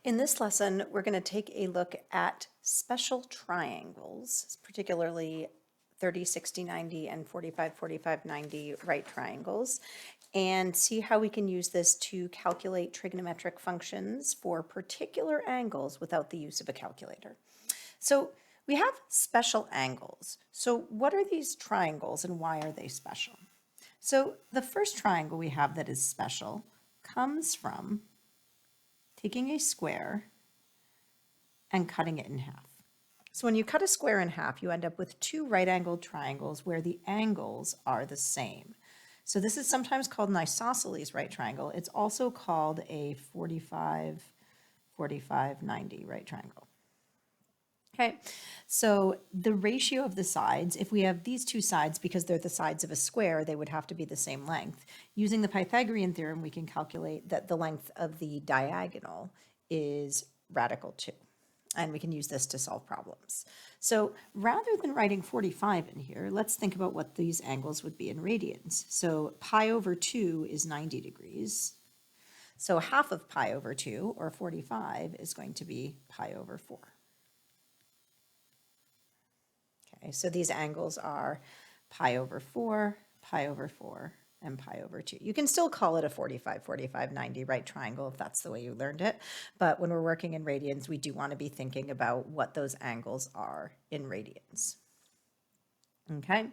In this lesson, we're going to take a look at special triangles, particularly 30, 60, 90, and 45, 45, 90 right triangles, and see how we can use this to calculate trigonometric functions for particular angles without the use of a calculator. So we have special angles. So what are these triangles and why are they special? So the first triangle we have that is special comes from taking a square and cutting it in half. So when you cut a square in half, you end up with two right-angled triangles where the angles are the same. So this is sometimes called an isosceles right triangle. It's also called a 45, 45, 90 right triangle. Okay, so the ratio of the sides, if we have these two sides, because they're the sides of a square, they would have to be the same length. Using the Pythagorean theorem, we can calculate that the length of the diagonal is radical 2. And we can use this to solve problems. So rather than writing 45 in here, let's think about what these angles would be in radians. So pi over 2 is 90 degrees. So half of pi over 2, or 45, is going to be pi over 4. Okay, so these angles are pi over 4, and pi over 2. You can still call it a 45, 45, 90 right triangle if that's the way you learned it. But when we're working in radians, we do want to be thinking about what those angles are in radians. Okay,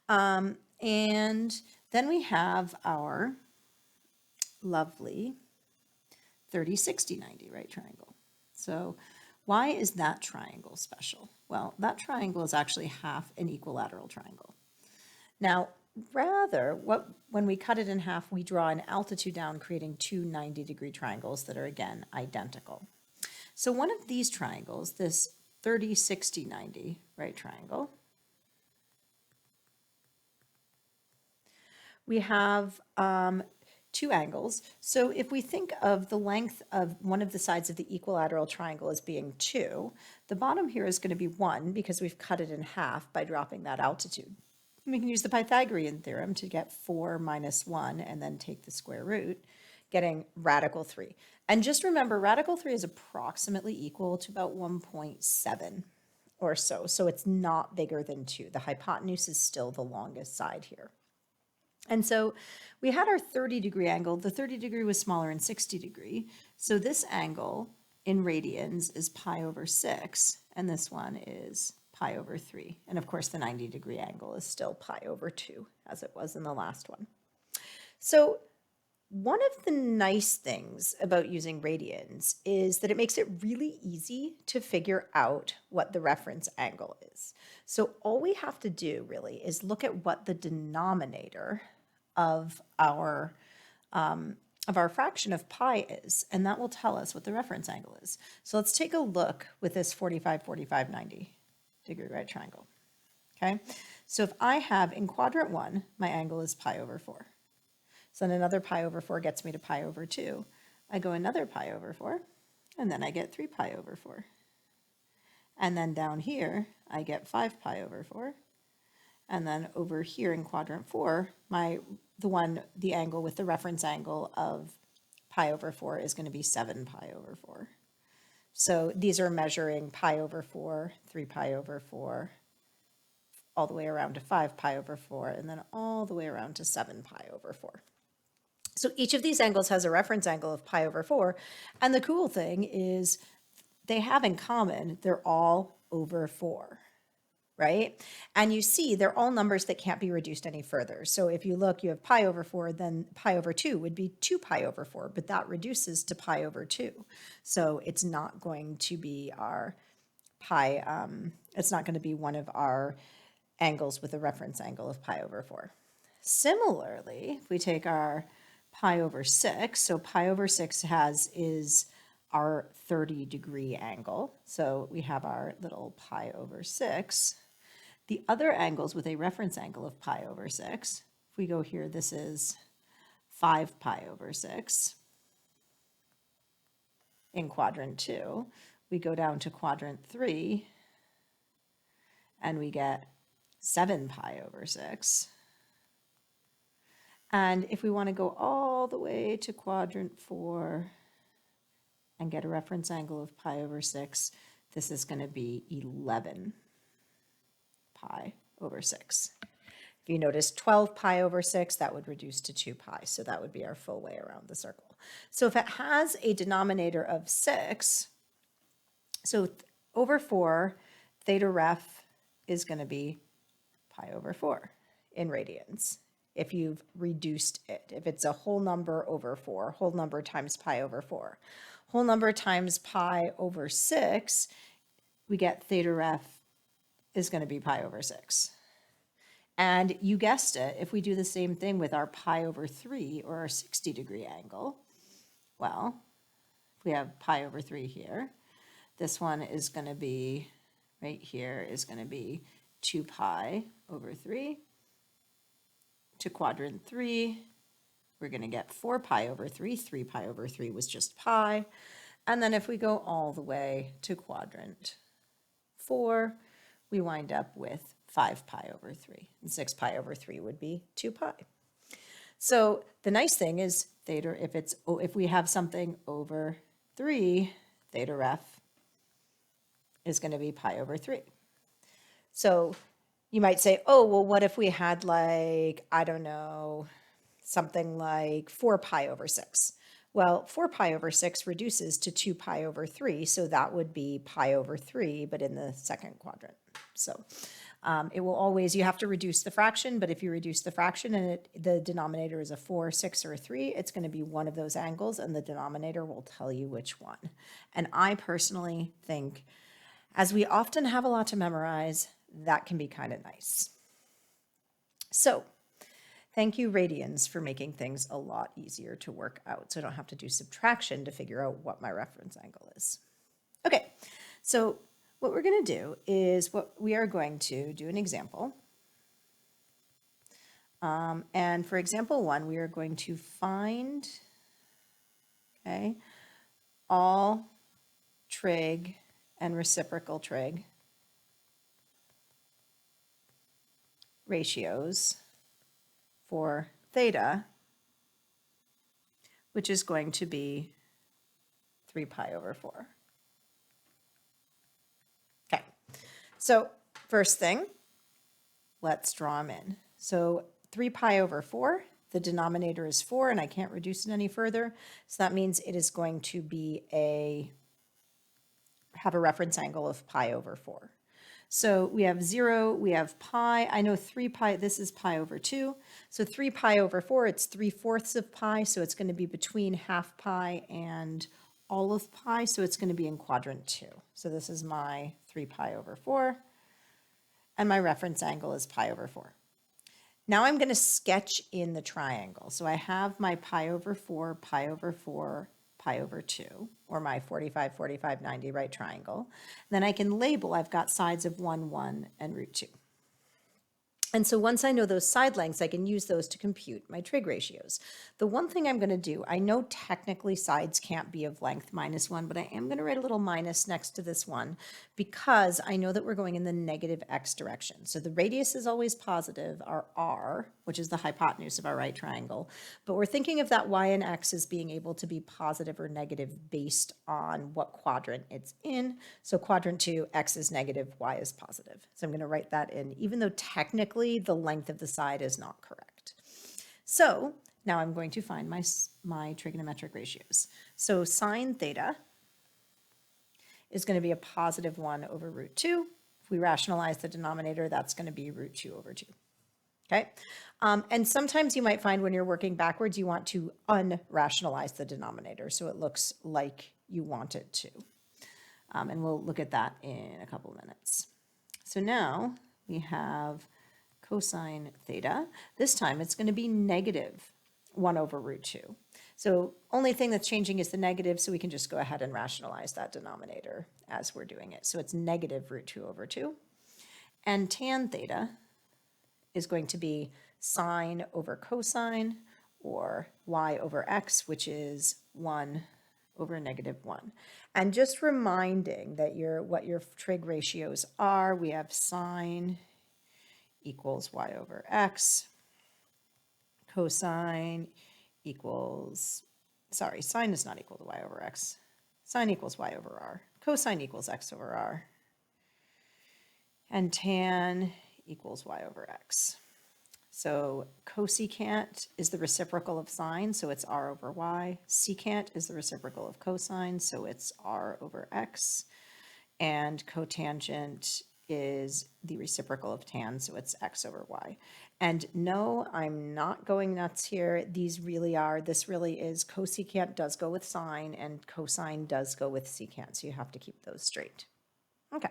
and then we have our lovely 30, 60, 90 right triangle. So why is that triangle special? Well, that triangle is actually half an equilateral triangle. Now, when we cut it in half, we draw an altitude down, creating two 90-degree triangles that are, again, identical. So one of these triangles, this 30, 60, 90 right triangle, we have two angles. So if we think of the length of one of the sides of the equilateral triangle as being 2, the bottom here is going to be 1 because we've cut it in half by dropping that altitude. We can use the Pythagorean theorem to get 4 minus 1 and then take the square root, getting radical 3. And just remember, radical 3 is approximately equal to about 1.7 or so. So it's not bigger than 2. The hypotenuse is still the longest side here. And so we had our 30-degree angle. The 30 degree was smaller than 60 degree. So this angle in radians is pi over 6, and this one is pi over 3. And of course, the 90-degree angle is still pi over 2, as it was in the last one. So one of the nice things about using radians is that it makes it really easy to figure out what the reference angle is. So all we have to do really is look at what the denominator of our fraction of pi is, and that will tell us what the reference angle is. So let's take a look with this 45, 45, 90 degree right triangle. Okay, so if I have in quadrant 1, my angle is pi over 4. So then another pi over 4 gets me to pi over 2. I go another pi over 4, and then I get 3 pi over 4. And then down here, I get 5 pi over 4. And then over here in quadrant 4, the angle with the reference angle of pi over 4 is going to be 7 pi over 4. So these are measuring pi over 4, 3 pi over 4, all the way around to 5 pi over 4, and then all the way around to 7 pi over 4. So each of these angles has a reference angle of pi over 4, and the cool thing is they have in common, they're all over 4. Right? And you see they're all numbers that can't be reduced any further. So if you look, you have pi over 4, then pi over 2 would be 2 pi over 4, but that reduces to pi over 2. So it's not going to be our it's not going to be one of our angles with a reference angle of pi over 4. Similarly, if we take our pi over 6, so pi over 6 is our 30-degree angle. So we have our little pi over 6. The other angles with a reference angle of pi over 6, if we go here, this is 5 pi over 6 in quadrant 2. We go down to quadrant 3, and we get 7 pi over 6. And if we want to go all the way to quadrant 4 and get a reference angle of pi over 6, this is going to be 11 pi over 6. If you notice 12 pi over 6, that would reduce to 2 pi. So that would be our full way around the circle. So if it has a denominator of 6, so over 4, theta ref is going to be pi over 4 in radians. If you've reduced it, if it's a whole number over 4, whole number times pi over 4. Whole number times pi over 6, we get theta ref is going to be pi over 6. And you guessed it, if we do the same thing with our pi over 3 or our 60-degree angle, well, if we have pi over 3 here, this one is going to be, right here, is going to be 2 pi over 3. To quadrant 3, we're going to get 4 pi over 3. 3 pi over 3 was just pi. And then if we go all the way to quadrant 4, we wind up with 5 pi over 3. And 6 pi over 3 would be 2 pi. So the nice thing is theta, if we have something over 3, theta ref is going to be pi over 3. So you might say, oh, well, what if we had like, I don't know, something like 4 pi over 6? Well, 4 pi over 6 reduces to 2 pi over 3, so that would be pi over 3, but in the second quadrant. So it will always, you have to reduce the fraction, but if you reduce the fraction and the denominator is a 4, 6, or a 3, it's going to be one of those angles, and the denominator will tell you which one. And I personally think, as we often have a lot to memorize, that can be kind of nice. So thank you, radians, for making things a lot easier to work out, so I don't have to do subtraction to figure out what my reference angle is. Okay, so what we're going to do is we are going to do an example. And for example 1, we are going to find, okay, all trig and reciprocal trig ratios for theta, which is going to be 3 pi over 4. Okay, so first thing, let's draw them in. So 3 pi over 4, the denominator is 4, and I can't reduce it any further. So that means it is going to be have a reference angle of pi over 4. So we have 0, we have pi. I know 3 pi, this is pi over 2. So 3 pi over 4, it's 3/4 of pi, so it's going to be between half pi and all of pi, so it's going to be in quadrant 2. So this is my 3 pi over 4, and my reference angle is pi over 4. Now I'm going to sketch in the triangle. So I have my pi over 4, pi over 4, pi over 2, or my 45, 45, 90 right triangle. Then I can label, I've got sides of 1, 1, and root 2. And so once I know those side lengths, I can use those to compute my trig ratios. The one thing I'm going to do, I know technically sides can't be of length -1, but I am going to write a little minus next to this one because I know that we're going in the negative x direction. So the radius is always positive, our r, which is the hypotenuse of our right triangle, but we're thinking of that y and x as being able to be positive or negative based on what quadrant it's in. So quadrant 2, x is negative, y is positive. So I'm going to write that in, even though technically the length of the side is not correct. So now I'm going to find my trigonometric ratios. So sine theta is going to be a positive 1 over root 2. If we rationalize the denominator, that's going to be root 2 over 2. Okay, and sometimes you might find when you're working backwards, you want to unrationalize the denominator so it looks like you want it to. And we'll look at that in a couple of minutes. So now we have cosine theta. This time it's going to be negative 1 over root 2. So only thing that's changing is the negative, so we can just go ahead and rationalize that denominator as we're doing it. So it's negative root 2 over 2. And tan theta is going to be sine over cosine, or y over x, which is 1 over -1. And just reminding that what your trig ratios are, we have sine equals y over x, cosine equals, sorry, sine is not equal to y over x. Sine equals y over r. Cosine equals x over r. And tan equals y over x. So cosecant is the reciprocal of sine, so it's r over y. Secant is the reciprocal of cosine, so it's r over x. And cotangent is the reciprocal of tan, so it's x over y. And no, I'm not going nuts here. This really is cosecant does go with sine and cosine does go with secant, so you have to keep those straight. Okay,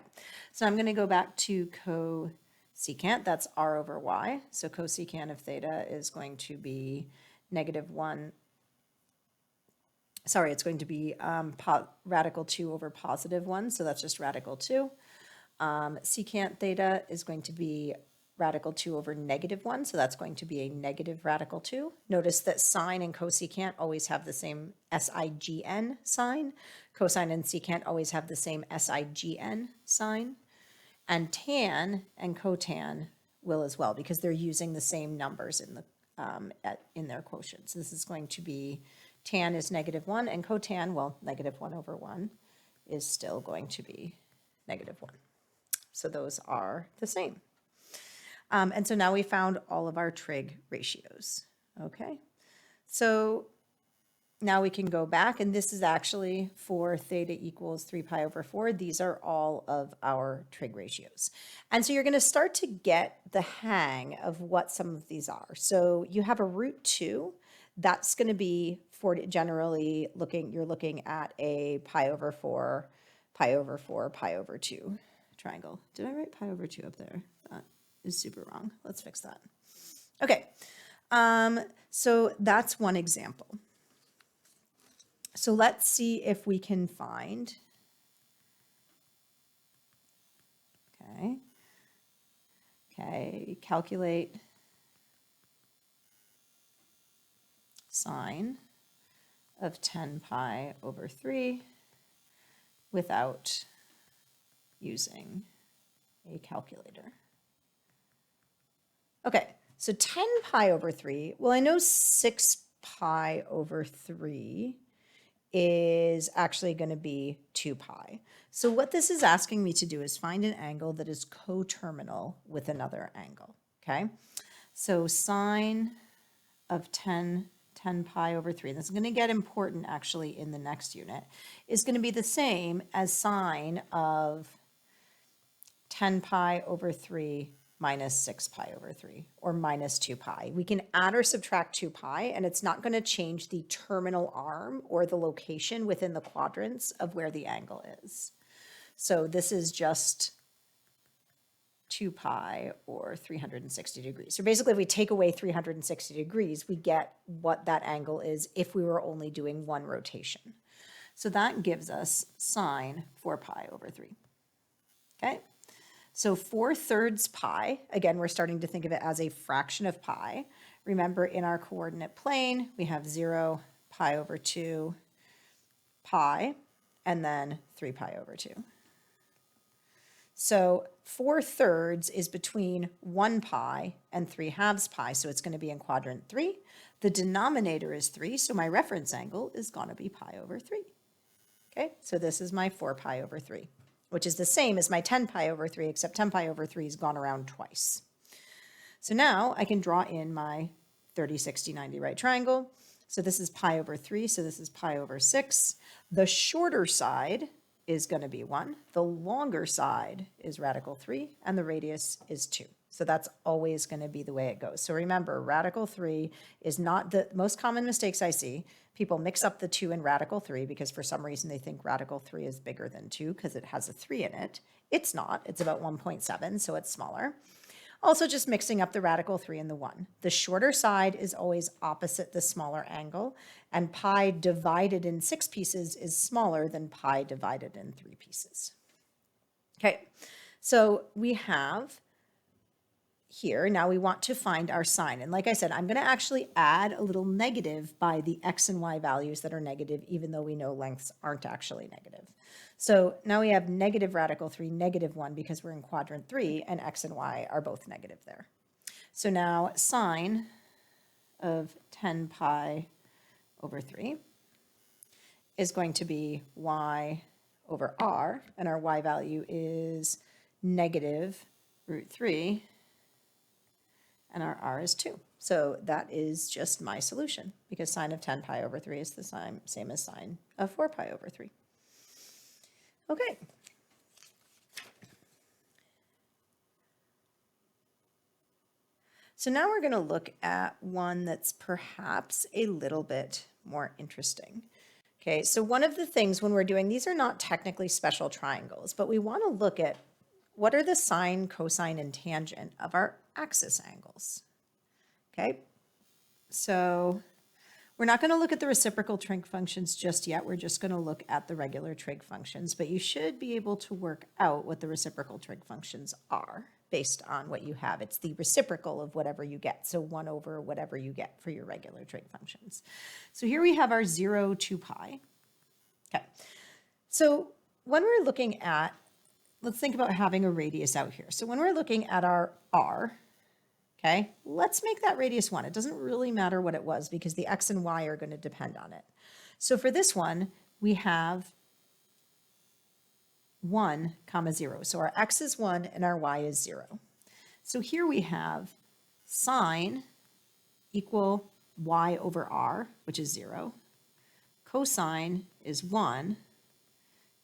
so I'm going to go back to cosecant, that's r over y. So cosecant of theta is going to be -1. Sorry, it's going to be radical 2 over +1, so that's just radical 2. Secant theta is going to be radical 2 over -1, so that's going to be a negative radical 2. Notice that sine and cosecant always have the same SIGN sign. Cosine and secant always have the same SIGN sign. And tan and cotan will as well, because they're using the same numbers in their quotients. This is going to be tan is -1, and cotan, well, -1 over 1 is still going to be -1. So those are the same. And so now we found all of our trig ratios. Okay, so now we can go back, and this is actually for theta equals 3 pi over 4. These are all of our trig ratios. And so you're going to start to get the hang of what some of these are. So you have a root 2. That's going to be for generally you're looking at a pi over 4, pi over 4, pi over 2 triangle. Did I write pi over 2 up there? That is super wrong. Let's fix that. Okay, so that's one example. So let's see if we can find, calculate sine of 10 pi over 3 without using a calculator. Okay, so 10 pi over 3, well, I know 6 pi over 3 is actually going to be 2 pi. So what this is asking me to do is find an angle that is coterminal with another angle, okay? So sine of 10 pi over 3, this is going to get important actually in the next unit, is going to be the same as sine of 10 pi over 3 minus 6 pi over 3, or minus 2 pi. We can add or subtract 2 pi, and it's not going to change the terminal arm or the location within the quadrants of where the angle is. So this is just 2 pi or 360 degrees. So basically, if we take away 360 degrees, we get what that angle is if we were only doing one rotation. So that gives us sine 4 pi over 3. Okay? So 4/3 pi, again, we're starting to think of it as a fraction of pi. Remember, in our coordinate plane, we have 0, pi over 2, pi, and then 3 pi over 2. So 4/3 is between 1 pi and 3/2 pi, so it's going to be in quadrant 3. The denominator is 3, so my reference angle is going to be pi over 3. Okay, so this is my 4 pi over 3. Which is the same as my 10 pi over 3, except 10 pi over 3 has gone around twice. So now I can draw in my 30, 60, 90 right triangle. So this is pi over 3, so this is pi over 6. The shorter side is going to be 1. The longer side is radical 3, and the radius is 2. So that's always going to be the way it goes. So remember, radical 3 is not the most common mistakes I see. People mix up the 2 and radical 3 because for some reason they think radical 3 is bigger than 2 because it has a 3 in it. It's not. It's about 1.7, so it's smaller. Also just mixing up the radical 3 and the 1. The shorter side is always opposite the smaller angle, and pi divided in 6 pieces is smaller than pi divided in 3 pieces. Okay, so we have here, now we want to find our sine. And like I said, I'm going to actually add a little negative by the x and y values that are negative, even though we know lengths aren't actually negative. So now we have negative radical 3, -1, because we're in quadrant 3, and x and y are both negative there. So now sine of 10 pi over 3 is going to be y over r, and our y value is negative root 3, and our r is 2. So that is just my solution, because sine of 10 pi over 3 is the same as sine of 4 pi over 3. Okay. So now we're going to look at one that's perhaps a little bit more interesting. Okay, so one of the things when we're doing, these are not technically special triangles, but we want to look at what are the sine, cosine, and tangent of our axis angles. Okay, so we're not going to look at the reciprocal trig functions just yet. We're just going to look at the regular trig functions, but you should be able to work out what the reciprocal trig functions are based on what you have. It's the reciprocal of whatever you get, so 1 over whatever you get for your regular trig functions. So here we have our 0 to pi. Okay, so when we're looking at, let's think about having a radius out here. So when we're looking at our r, okay, let's make that radius 1. It doesn't really matter what it was because the x and y are going to depend on it. So for this one, we have 1, 0. So our x is 1 and our y is 0. So here we have sine equal y over r, which is 0. Cosine is 1.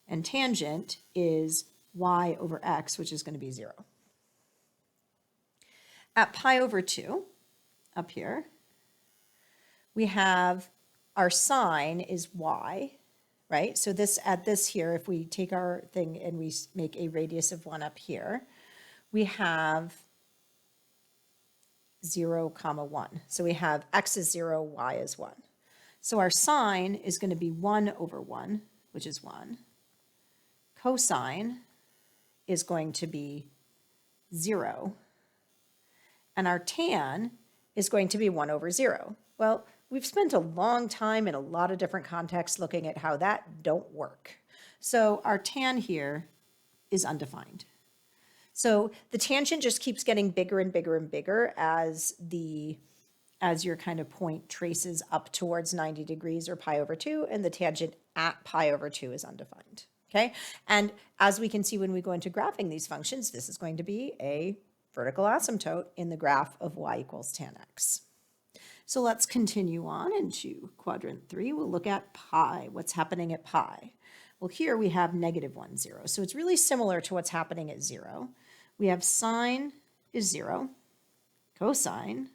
And tangent is y over x, which is going to be 0. At pi over 2, up here, we have our sine is y, right? So this at this here, if we take our thing and we make a radius of 1 up here, we have 0, 1. So we have x is 0, y is 1. So our sine is going to be 1 over 1, which is 1. Cosine is going to be 0. And our tan is going to be 1 over 0. Well, we've spent a long time in a lot of different contexts looking at how that don't work. So our tan here is undefined. So the tangent just keeps getting bigger and bigger and bigger as your kind of point traces up towards 90 degrees or pi over 2, and the tangent at pi over 2 is undefined. Okay, and as we can see when we go into graphing these functions, this is going to be a vertical asymptote in the graph of y equals tan x. So let's continue on into quadrant 3. We'll look at pi. What's happening at pi? Well, here we have negative 1, 0. So it's really similar to what's happening at 0. We have sine is 0. Cosine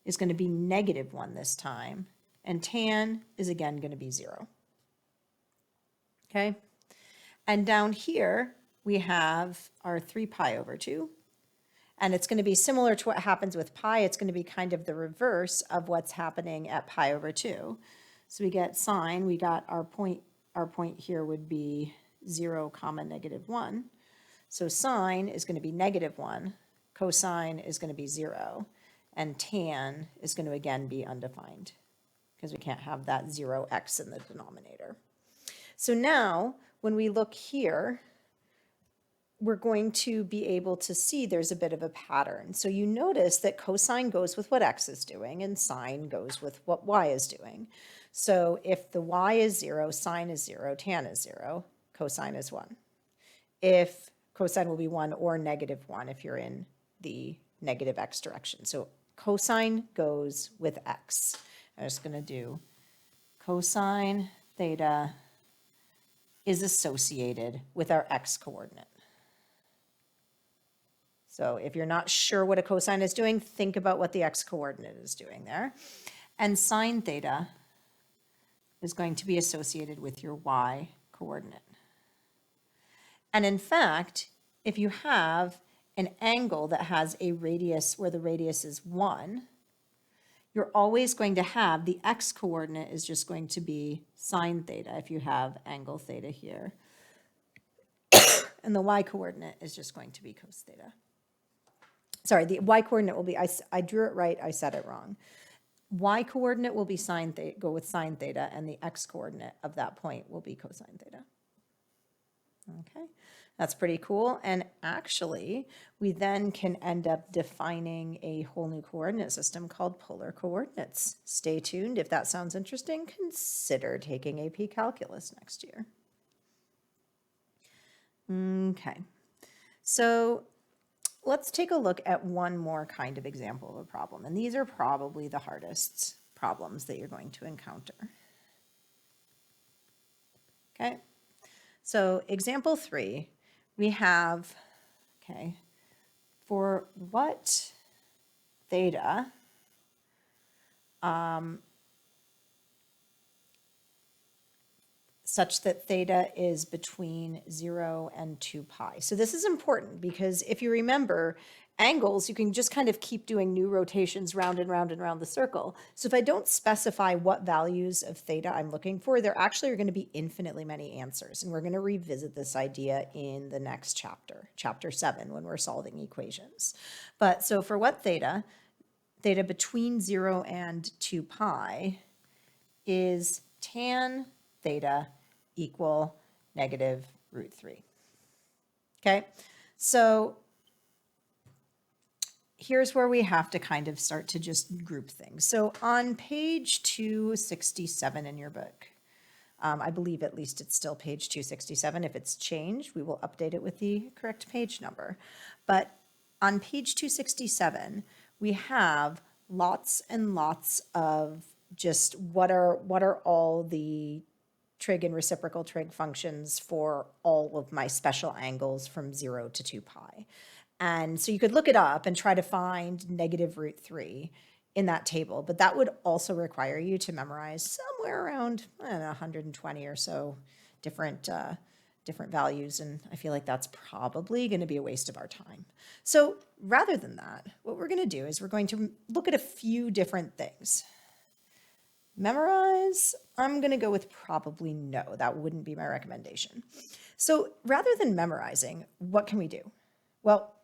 is going to be negative 1 this time. And tan is again going to be 0. Okay? And down here, we have our 3 pi over 2. And it's going to be similar to what happens with pi. It's going to be kind of the reverse of what's happening at pi over 2. So we get sine. We got our point here would be 0, negative 1. So sine is going to be negative 1. Cosine is going to be 0. And tan is going to again be undefined because we can't have that 0x in the denominator. So now when we look here, we're going to be able to see there's a bit of a pattern. So you notice that cosine goes with what x is doing and sine goes with what y is doing. So if the y is 0, sine is 0, tan is 0, cosine is 1. If cosine will be 1 or negative 1 if you're in the negative x direction. So cosine goes with x. I'm just going to do cosine theta is associated with our x coordinate. So if you're not sure what a cosine is doing, think about what the x coordinate is doing there. And sine theta is going to be associated with your y coordinate. And in fact, if you have an angle that has a radius where the radius is 1, you're always going to have the x coordinate is just going to be sine theta if you have angle theta here. And the y coordinate is just going to be cos theta. Sorry, the y coordinate will be, I drew it right, I said it wrong. Y coordinate will be sine theta, go with sine theta, and the x coordinate of that point will be cosine theta. Okay, that's pretty cool. And actually, we then can end up defining a whole new coordinate system called polar coordinates. Stay tuned. If that sounds interesting, consider taking AP Calculus next year. Okay, so let's take a look at one more kind of example of a problem. And these are probably the hardest problems that you're going to encounter. Okay, so example 3, we have, okay, for what theta such that theta is between 0 and 2 pi. So this is important because if you remember, angles, you can just kind of keep doing new rotations round and round and round the circle. So if I don't specify what values of theta I'm looking for, there actually are going to be infinitely many answers. And we're going to revisit this idea in the next chapter, chapter 7, when we're solving equations. But so for what theta between 0 and 2 pi is tan theta equal negative root 3. Okay, so here's where we have to kind of start to just group things. So on page 267 in your book, I believe at least it's still page 267. If it's changed, we will update it with the correct page number. But on page 267, we have lots and lots of just what are all the trig and reciprocal trig functions for all of my special angles from 0 to 2 pi. And so you could look it up and try to find negative root 3 in that table, but that would also require you to memorize somewhere around, I don't know, 120 or so different values, and I feel like that's probably going to be a waste of our time. So rather than that, what we're going to do is we're going to look at a few different things. Memorize, I'm going to go with probably no. That wouldn't be my recommendation. So rather than memorizing, what can we do? Well,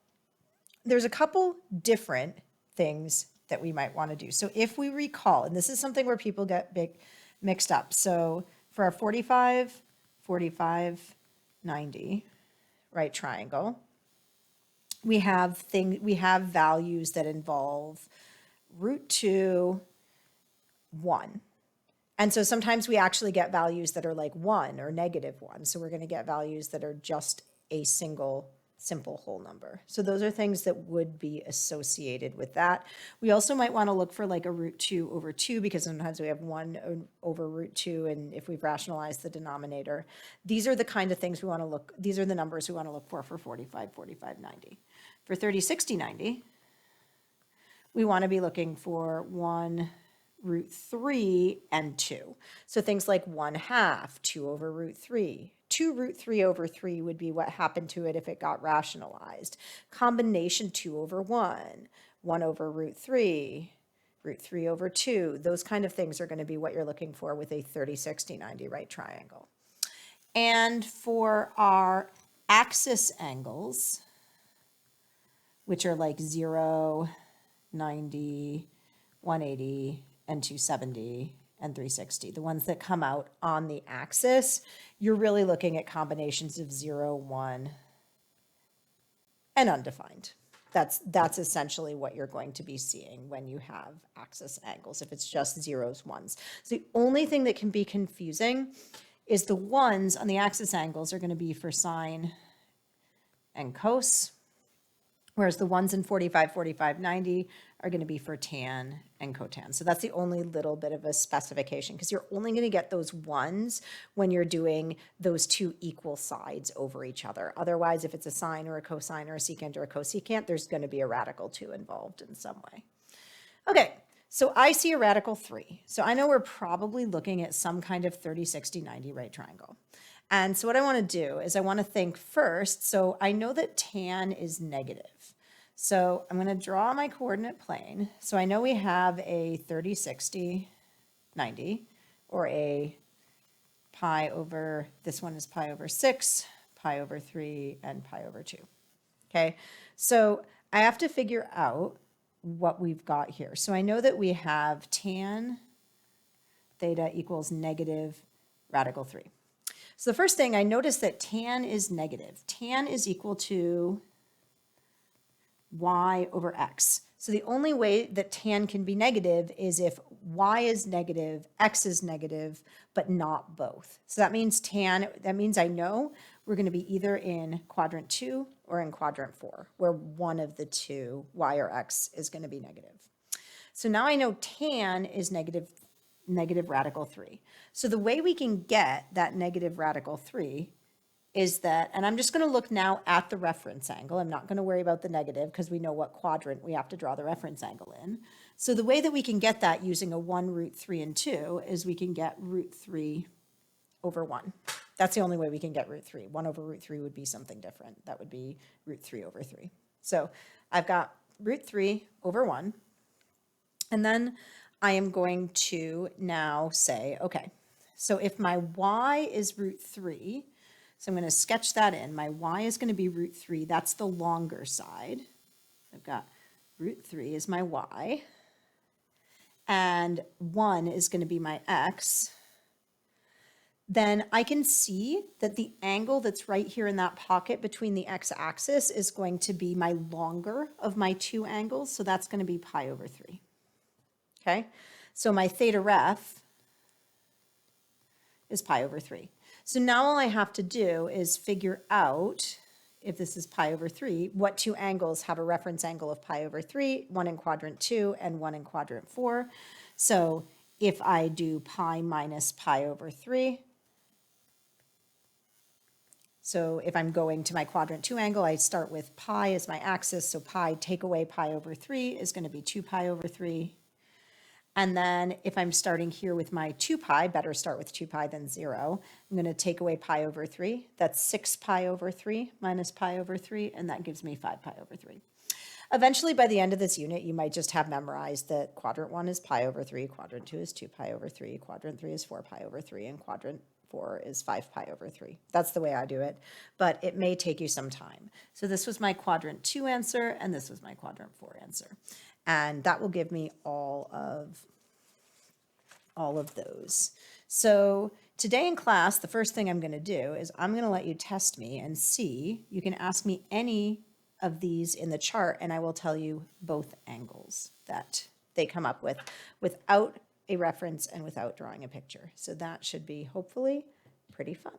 there's a couple different things that we might want to do. So if we recall, and this is something where people get mixed up. So for our 45, 45, 90, right triangle, we have values that involve root 2, 1. And so sometimes we actually get values that are like 1 or negative 1. So we're going to get values that are just a single simple whole number. So those are things that would be associated with that. We also might want to look for like a root 2 over 2, because sometimes we have 1 over root 2, and if we've rationalized the denominator, these are the kind of things we want to look, these are the numbers we want to look for 45, 45, 90. For 30, 60, 90, we want to be looking for 1 root 3 and 2. So things like 1/2, 2 over root 3. 2 root 3 over 3 would be what happened to it if it got rationalized. Combination 2 over 1, 1 over root 3, root 3 over 2. Those kind of things are going to be what you're looking for with a 30, 60, 90 right triangle. And for our axis angles, which are like 0, 90, 180, and 270 and 360, the ones that come out on the axis, you're really looking at combinations of 0, 1, and undefined. That's essentially what you're going to be seeing when you have axis angles, if it's just zeros, ones. So the only thing that can be confusing is the ones on the axis angles are going to be for sine and cos, whereas the ones in 45, 45, 90 are going to be for tan and cotan. So that's the only little bit of a specification, because you're only going to get those ones when you're doing those two equal sides over each other. Otherwise, if it's a sine or a cosine or a secant or a cosecant, there's going to be a radical 2 involved in some way. Okay, so I see a radical 3. So I know we're probably looking at some kind of 30, 60, 90 right triangle. And so what I want to do is I want to think first. So I know that tan is negative. So I'm going to draw my coordinate plane. So I know we have a 30, 60, 90, or a pi over, this one is pi over 6, pi over 3, and pi over 2. Okay, so I have to figure out what we've got here. So I know that we have tan theta equals negative radical 3. So the first thing, I notice that tan is negative. Tan is equal to y over x. So the only way that tan can be negative is if y is negative, x is negative, but not both. So that means I know we're going to be either in quadrant 2 or in quadrant 4, where one of the two, y or x, is going to be negative. So now I know tan is negative radical 3. So the way we can get that negative radical 3 is that, and I'm just going to look now at the reference angle. I'm not going to worry about the negative because we know what quadrant we have to draw the reference angle in. So the way that we can get that using a 1 root 3 and 2 is we can get root 3 over 1. That's the only way we can get root 3. 1 over root 3 would be something different. That would be root 3 over 3. So I've got root 3 over 1. And then I am going to now say, okay, so if my y is root 3, so I'm going to sketch that in. My y is going to be root 3. That's the longer side. I've got root 3 is my y. And 1 is going to be my x. Then I can see that the angle that's right here in that pocket between the x-axis is going to be my longer of my two angles. So that's going to be pi over 3. Okay? So my theta ref is pi over 3. So now all I have to do is figure out, if this is pi over 3, what two angles have a reference angle of pi over 3, one in quadrant 2 and one in quadrant 4. So if I do pi minus pi over 3, so if I'm going to my quadrant 2 angle, I start with pi as my axis, so pi take away pi over 3 is going to be 2 pi over 3. And then if I'm starting here with my 2 pi, better start with 2 pi than 0. I'm going to take away pi over 3. That's 6 pi over 3 minus pi over 3, and that gives me 5 pi over 3. Eventually, by the end of this unit, you might just have memorized that quadrant 1 is pi over 3, quadrant 2 is 2 pi over 3, quadrant 3 is 4 pi over 3, and quadrant 4 is 5 pi over 3. That's the way I do it, but it may take you some time. So this was my quadrant 2 answer, and this was my quadrant 4 answer. And that will give me all of those. So today in class, the first thing I'm going to do is I'm going to let you test me and see. You can ask me any of these in the chart, and I will tell you both angles that they come up with without a reference and without drawing a picture. So that should be hopefully pretty fun.